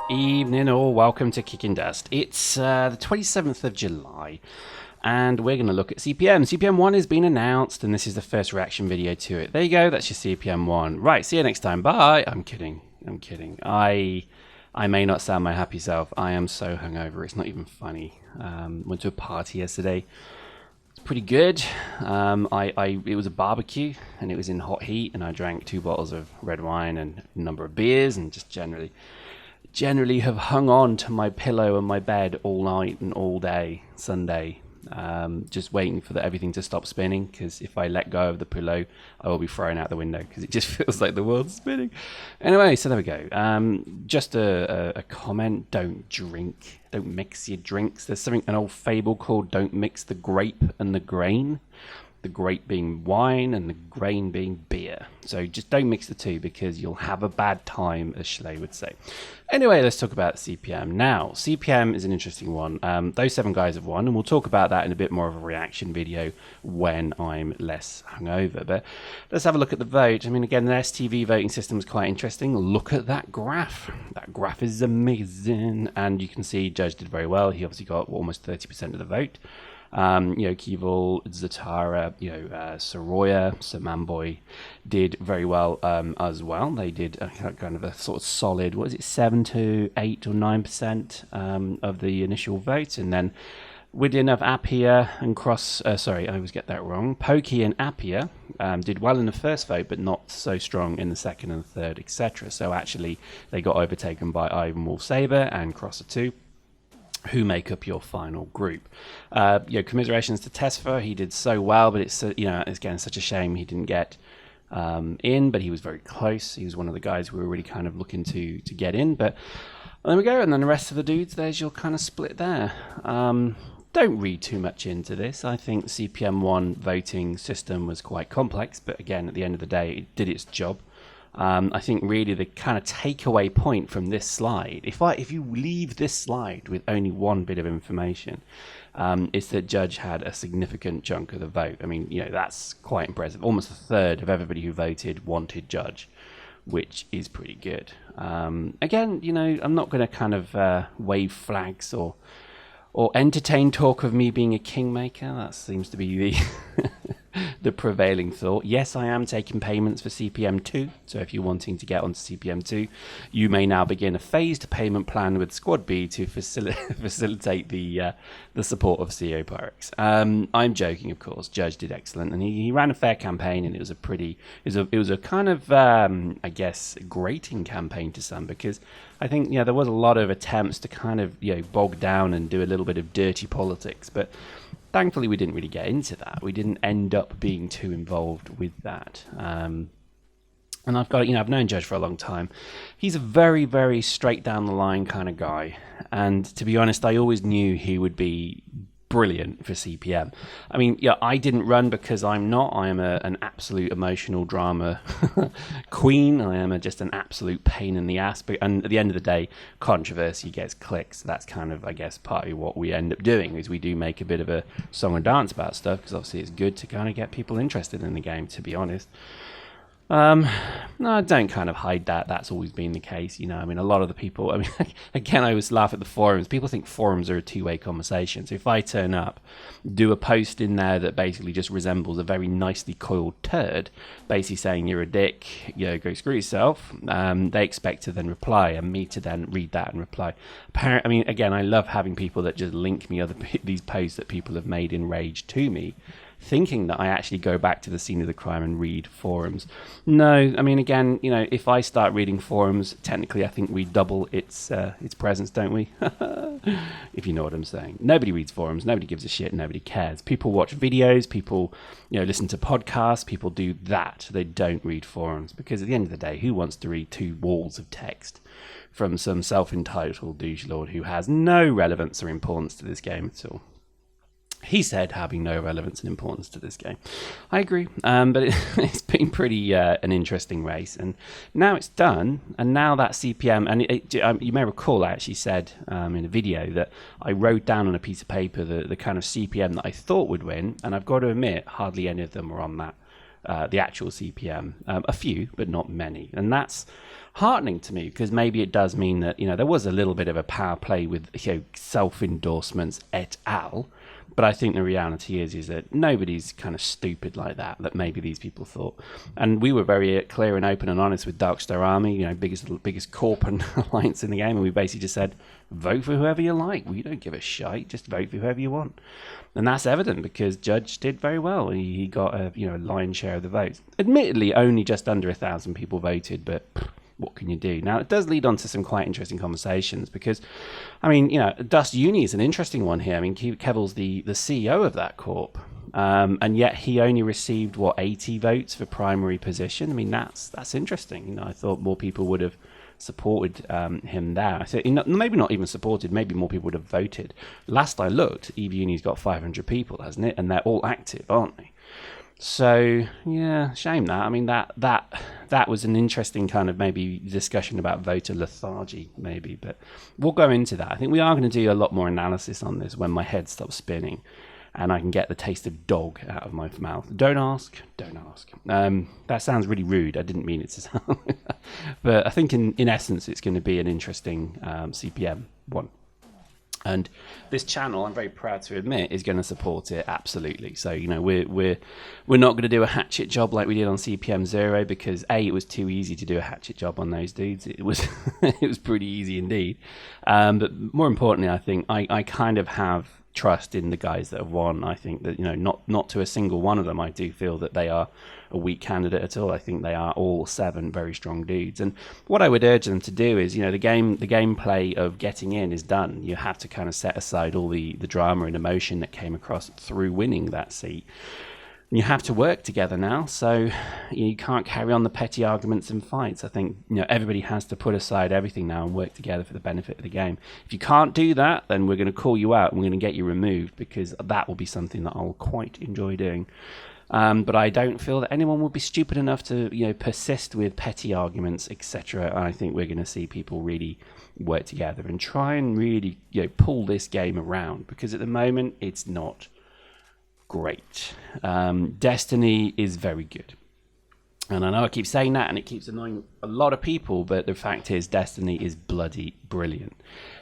Evening all, welcome to Kicking Dust. It's the 27th of July and we're going to look at CPM. CPM 1 has been announced and this is the first reaction video to it. There you go, that's your CPM 1. Right, see you next time, bye. I'm kidding. I may not sound my happy self. I am so hungover, it's not even funny. Went to a party yesterday. It's pretty good. It was a barbecue and it was in hot heat and I drank 2 bottles of red wine and a number of beers and just generally have hung on to my pillow and my bed all night and all day Sunday, just waiting for everything to stop spinning, because if I let go of the pillow I will be thrown out the window because it just feels like the world's spinning. Anyway, so there we go. Just a comment: don't mix your drinks. There's an old fable called don't mix the grape and the grain, the grape being wine and the grain being beer. So just don't mix the two because you'll have a bad time, as Schley would say. Anyway, let's talk about CPM. Now, CPM is an interesting one. Those 7 guys have won, and we'll talk about that in a bit more of a reaction video when I'm less hungover. But let's have a look at the vote. I mean, again, the STV voting system is quite interesting. Look at that graph. That graph is amazing. And you can see Judge did very well. He obviously got almost 30% of the vote. Kevil, Zatara, Soroya, Samanboy did very well as well. They did kind of a sort of solid, 7 to 8 or 9% of the initial vote, and then within of Appia and I always get that wrong. Pokey and Appia did well in the first vote, but not so strong in the second and third, etc. So actually, they got overtaken by Ivan Saber and Crosser 2. Who make up your final group. Commiserations to Tesfa. He did so well, but it's again such a shame he didn't get in, but he was very close. He was one of the guys we were really kind of looking to get in, but there we go. And then the rest of the dudes, there's your kind of split there. Don't read too much into this. I think the CPM 1 voting system was quite complex, but again, at the end of the day, it did its job. I think really the kind of takeaway point from this slide, if you leave this slide with only one bit of information, is that Judge had a significant chunk of the vote. I mean, that's quite impressive. Almost a third of everybody who voted wanted Judge, which is pretty good. Again, I'm not going to kind of wave flags or entertain talk of me being a kingmaker. That seems to be the prevailing thought. Yes, I am taking payments for CPM 2, so if you're wanting to get onto CPM 2, you may now begin a phased payment plan with SquadB to facilitate the support of CEO Pyrex. I'm joking, of course. Judge did excellent, and he ran a fair campaign, and it was a kind of I guess grating campaign to some, because I think there was a lot of attempts to kind of bog down and do a little bit of dirty politics, but thankfully we didn't really get into that. We didn't end up being too involved with that. And I've known Judge for a long time. He's a very, very straight down the line kind of guy. And to be honest, I always knew he would be brilliant for CPM. I mean, I didn't run because I'm not. I am an absolute emotional drama queen. I am just an absolute pain in the ass. And at the end of the day, controversy gets clicks. That's kind of, I guess, partly what we end up doing, is we do make a bit of a song and dance about stuff, because obviously it's good to kind of get people interested in the game, to be honest. No, I don't kind of hide that. That's always been the case, I mean, a lot of the people, I mean, again, I always laugh at the forums. People think forums are a two-way conversation. So if I turn up, do a post in there that basically just resembles a very nicely coiled turd, basically saying you're a dick, go screw yourself, they expect to then reply, and me to then read that and reply. I mean, again, I love having people that just link me these posts that people have made in rage to me, thinking that I actually go back to the scene of the crime and read forums. No, I mean, again, if I start reading forums, technically I think we double its presence, don't we? If you know what I'm saying. Nobody reads forums, nobody gives a shit, nobody cares. People watch videos, people listen to podcasts, people do that. They don't read forums, because at the end of the day, who wants to read 2 walls of text from some self-entitled douche lord who has no relevance or importance to this game at all? He said having no relevance and importance to this game. I agree, but it's been pretty an interesting race, and now it's done, and now that CPM, and you may recall I actually said in a video that I wrote down on a piece of paper the kind of CPM that I thought would win, and I've got to admit hardly any of them were on that the actual CPM. A few, but not many. And that's heartening to me, because maybe it does mean that, there was a little bit of a power play with, self-endorsements et al. But I think the reality is that nobody's kind of stupid like that maybe these people thought. And we were very clear and open and honest with Darkstar Army, biggest corp and alliance in the game. And we basically just said, vote for whoever you like. We don't give a shite. Just vote for whoever you want. And that's evident because Judge did very well. He got a lion's share of the votes. Admittedly, only just under 1,000 people voted, but what can you do? Now, it does lead on to some quite interesting conversations because, Dust Uni is an interesting one here. Kevil's the CEO of that corp, and yet he only received, 80 votes for primary position. That's interesting. I thought more people would have supported him there. I said, maybe not even supported, maybe more people would have voted. Last I looked, EV Uni's got 500 people, hasn't it? And they're all active, aren't they? So yeah, shame that. That was an interesting kind of maybe discussion about voter lethargy, maybe, but we'll go into that. I think we are going to do a lot more analysis on this when my head stops spinning and I can get the taste of dog out of my mouth. Don't ask. That sounds really rude. I didn't mean it to sound but I think in essence it's going to be an interesting CPM one. And this channel, I'm very proud to admit, is going to support it absolutely. So we're not going to do a hatchet job like we did on CPM 0 because it was too easy to do a hatchet job on those dudes. It was it was pretty easy indeed. But more importantly, I think I kind of have trust in the guys that have won. I think that not to a single one of them I do feel that they are a weak candidate at all. I think they are all 7 very strong dudes, and what I would urge them to do is the gameplay of getting in is done. You have to kind of set aside all the drama and emotion that came across through winning that seat. You have to work together now, so you can't carry on the petty arguments and fights. I think everybody has to put aside everything now and work together for the benefit of the game. If you can't do that, then we're going to call you out and we're going to get you removed, because that will be something that I'll quite enjoy doing. But I don't feel that anyone would be stupid enough to persist with petty arguments, etc. And I think we're going to see people really work together and try and really pull this game around, because at the moment it's not great. Destiny is very good, and I know I keep saying that and it keeps annoying a lot of people, but the fact is Destiny is bloody brilliant,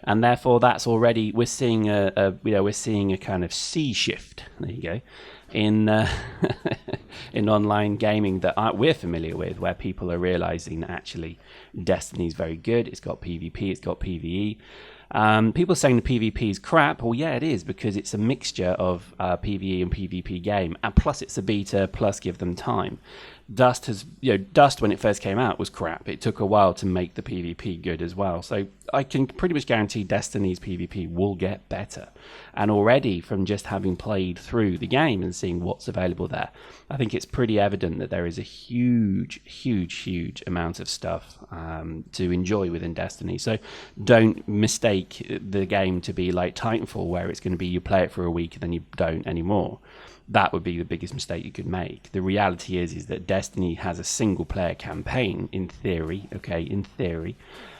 and therefore that's already we're seeing a kind of sea shift, there you go, in in online gaming that we're familiar with, where people are realizing that actually Destiny is very good. It's got PvP, it's got PvE. People saying the PvP is crap. Well, yeah, it is, because it's a mixture of PvE and PvP game, and plus it's a beta, plus give them time. Dust when it first came out was crap. It took a while to make the PvP good as well. So I can pretty much guarantee Destiny's PvP will get better. And already from just having played through the game and seeing what's available there, I think it's pretty evident that there is a huge amount of stuff to enjoy within Destiny. So don't mistake the game to be like Titanfall, where it's going to be you play it for a week and then you don't anymore. That would be the biggest mistake you could make. The reality is that Destiny has a single player campaign in theory,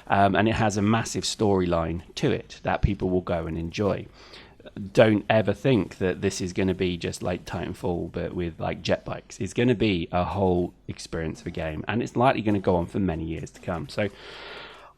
and it has a massive storyline to it that people will go and enjoy. Don't ever think that this is going to be just like Titanfall but with like jet bikes. It's going to be a whole experience of a game, and it's likely going to go on for many years to come. So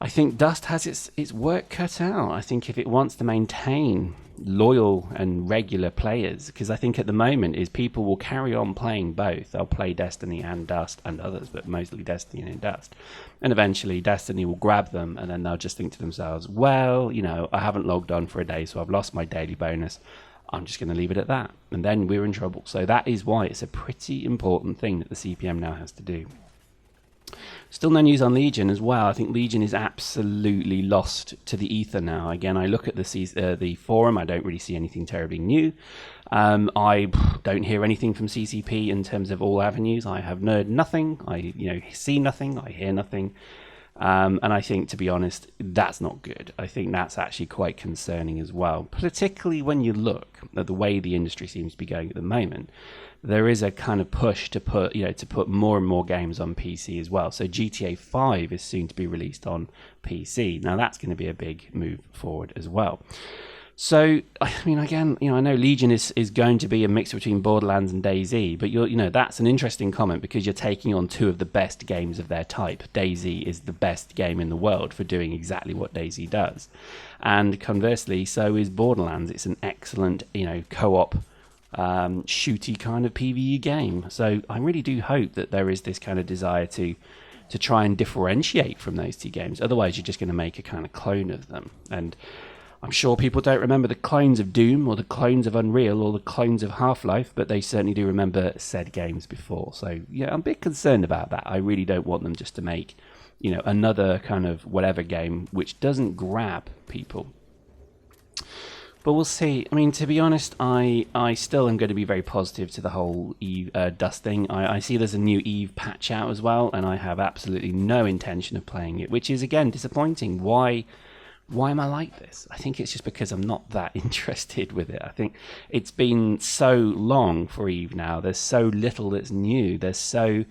I think Dust has its work cut out. I think if it wants to maintain loyal and regular players, because I think at the moment is people will carry on playing both. They'll play Destiny and Dust and others, but mostly Destiny and Dust. And eventually Destiny will grab them, and then they'll just think to themselves, well, I haven't logged on for a day, so I've lost my daily bonus. I'm just going to leave it at that. And then we're in trouble. So that is why it's a pretty important thing that the CPM now has to do. Still no news on Legion as well. I think Legion is absolutely lost to the ether now. Again, I look at the forum. I don't really see anything terribly new. I don't hear anything from CCP in terms of all avenues. I have heard nothing. I see nothing. I hear nothing. And I think, to be honest, that's not good. I think that's actually quite concerning as well, particularly when you look at the way the industry seems to be going at the moment. There is a kind of push to put more and more games on PC as well. So GTA 5 is soon to be released on PC. Now that's going to be a big move forward as well. So, I mean, again, I know Legion is going to be a mix between Borderlands and DayZ, but that's an interesting comment because you're taking on two of the best games of their type. DayZ is the best game in the world for doing exactly what DayZ does, and conversely, so is Borderlands. It's an excellent, co-op, shooty kind of PvE game. So I really do hope that there is this kind of desire to try and differentiate from those two games. Otherwise, you're just going to make a kind of clone of them. And I'm sure people don't remember the clones of Doom or the clones of Unreal or the clones of Half-Life, but they certainly do remember said games before. So yeah, I'm a bit concerned about that. I really don't want them just to make, another kind of whatever game which doesn't grab people. But we'll see. I mean, to be honest, I still am going to be very positive to the whole Eve Dust thing. I see there's a new Eve patch out as well, and I have absolutely no intention of playing it, which is, again, disappointing. Why am I like this? I think it's just because I'm not that interested with it. I think it's been so long for Eve now. There's so little that's new. There's so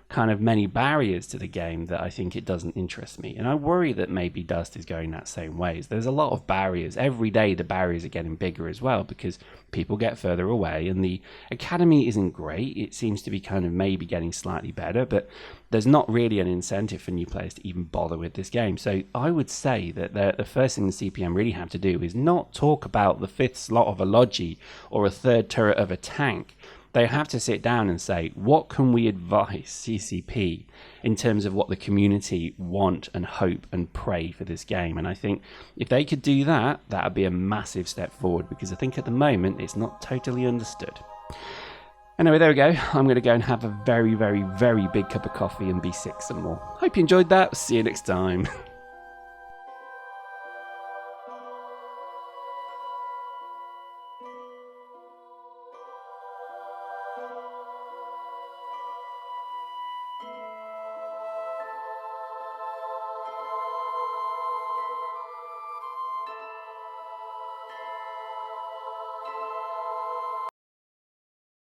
kind of many barriers to the game that I think it doesn't interest me. And I worry that maybe Dust is going that same way. There's a lot of barriers. Every day the barriers are getting bigger as well because people get further away and the academy isn't great. It seems to be kind of maybe getting slightly better, but there's not really an incentive for new players to even bother with this game. So I would say that the first thing the CPM really have to do is not talk about the fifth slot of a Logi or a third turret of a tank. They have to sit down and say, what can we advise CCP in terms of what the community want and hope and pray for this game? And I think if they could do that, that would be a massive step forward, because I think at the moment it's not totally understood. Anyway, there we go. I'm going to go and have a very, very, very big cup of coffee and be sick some more. Hope you enjoyed that. See you next time.